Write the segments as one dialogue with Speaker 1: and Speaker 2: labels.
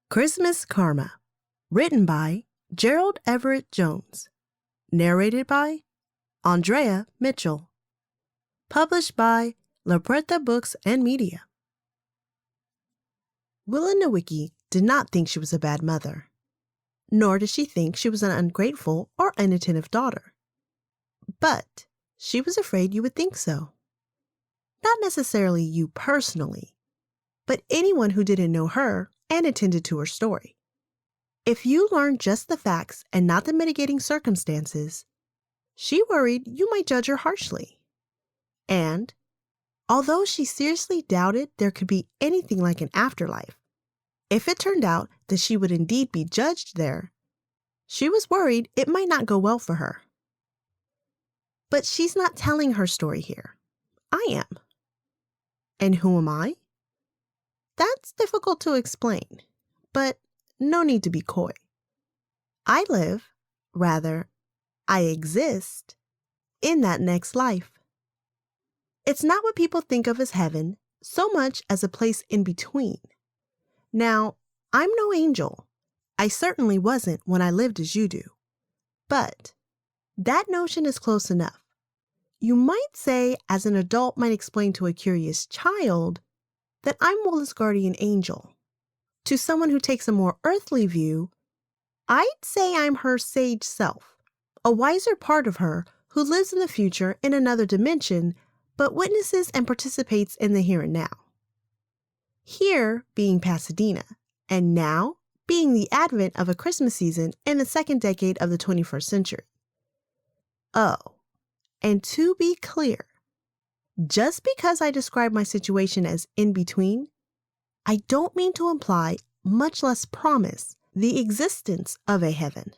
Speaker 1: Christmas Karma, written by Gerald Everett Jones, narrated by Andrea Mitchell, published by La Puerta Books and Media. Willa Nowicki did not think she was a bad mother, nor did she think she was an ungrateful or inattentive daughter. But she was afraid you would think so. Not necessarily you personally, but anyone who didn't know her and attended to her story. If you learned just the facts and not the mitigating circumstances, she worried you might judge her harshly. And, although she seriously doubted there could be anything like an afterlife, if it turned out that she would indeed be judged there, she was worried it might not go well for her. But she's not telling her story here. I am. And who am I? That's difficult to explain, but no need to be coy. I exist in that next life. It's not what people think of as heaven so much as a place in between. Now, I'm no angel. I certainly wasn't when I lived as you do. But that notion is close enough. You might say, as an adult might explain to a curious child, that I'm Willa's guardian angel. To someone who takes a more earthly view, I'd say I'm her sage self, a wiser part of her who lives in the future in another dimension, but witnesses and participates in the here and now. Here being Pasadena, and now being the advent of a Christmas season in the second decade of the 21st century. Oh, and to be clear, just because I describe my situation as in between, I don't mean to imply, much less promise, the existence of a heaven.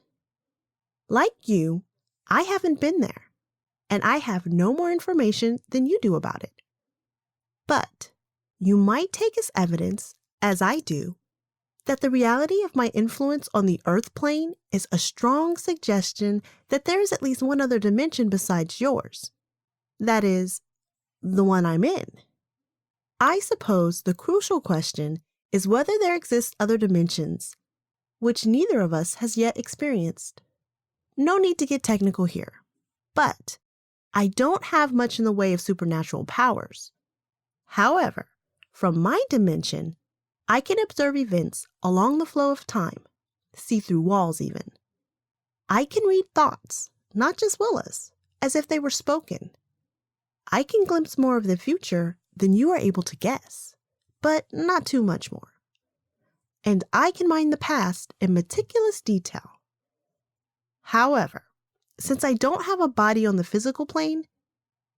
Speaker 1: Like you, I haven't been there, and I have no more information than you do about it. But you might take as evidence, as I do, that the reality of my influence on the earth plane is a strong suggestion that there is at least one other dimension besides yours. That is, the one I'm in. I suppose the crucial question is whether there exist other dimensions, which neither of us has yet experienced. No need to get technical here, but I don't have much in the way of supernatural powers. However, from my dimension, I can observe events along the flow of time, see through walls even. I can read thoughts, not just Willa's, as if they were spoken. I can glimpse more of the future than you are able to guess, but not too much more. And I can mind the past in meticulous detail. However, since I don't have a body on the physical plane,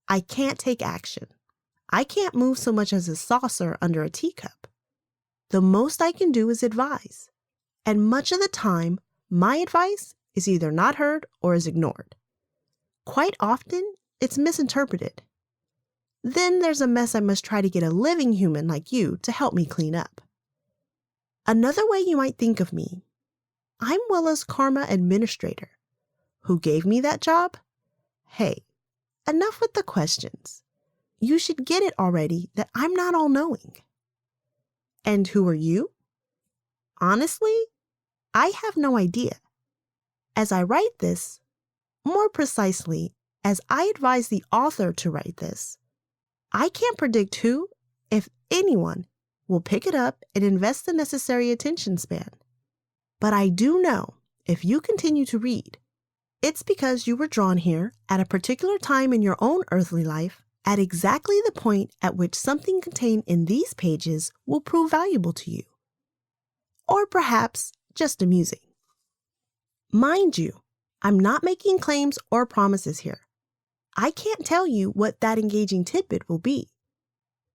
Speaker 1: I can't take action. I can't move so much as a saucer under a teacup. The most I can do is advise, and much of the time, my advice is either not heard or is ignored. Quite often, it's misinterpreted. Then there's a mess I must try to get a living human like you to help me clean up. Another way you might think of me, I'm Willa's karma administrator. Who gave me that job? Hey, enough with the questions. You should get it already that I'm not all-knowing. And who are you? Honestly, I have no idea. As I write this, more precisely, as I advise the author to write this, I can't predict who, if anyone, will pick it up and invest the necessary attention span. But I do know, if you continue to read, it's because you were drawn here at a particular time in your own earthly life at exactly the point at which something contained in these pages will prove valuable to you. Or perhaps just amusing. Mind you, I'm not making claims or promises here. I can't tell you what that engaging tidbit will be.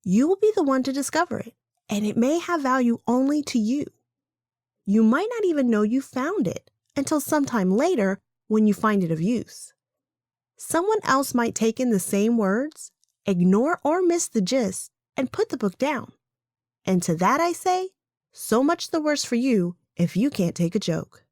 Speaker 1: You will be the one to discover it, and it may have value only to you. You might not even know you found it until sometime later when you find it of use. Someone else might take in the same words, ignore or miss the gist, and put the book down. And to that I say, so much the worse for you if you can't take a joke.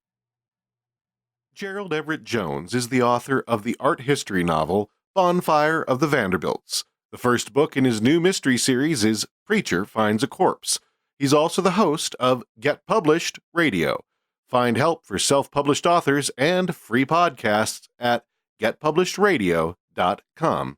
Speaker 2: Gerald Everett Jones is the author of the art history novel Bonfire of the Vanderbilts. The first book in his new mystery series is Preacher Finds a Corpse. He's also the host of Get Published Radio. Find help for self-published authors and free podcasts at getpublishеdradio.com.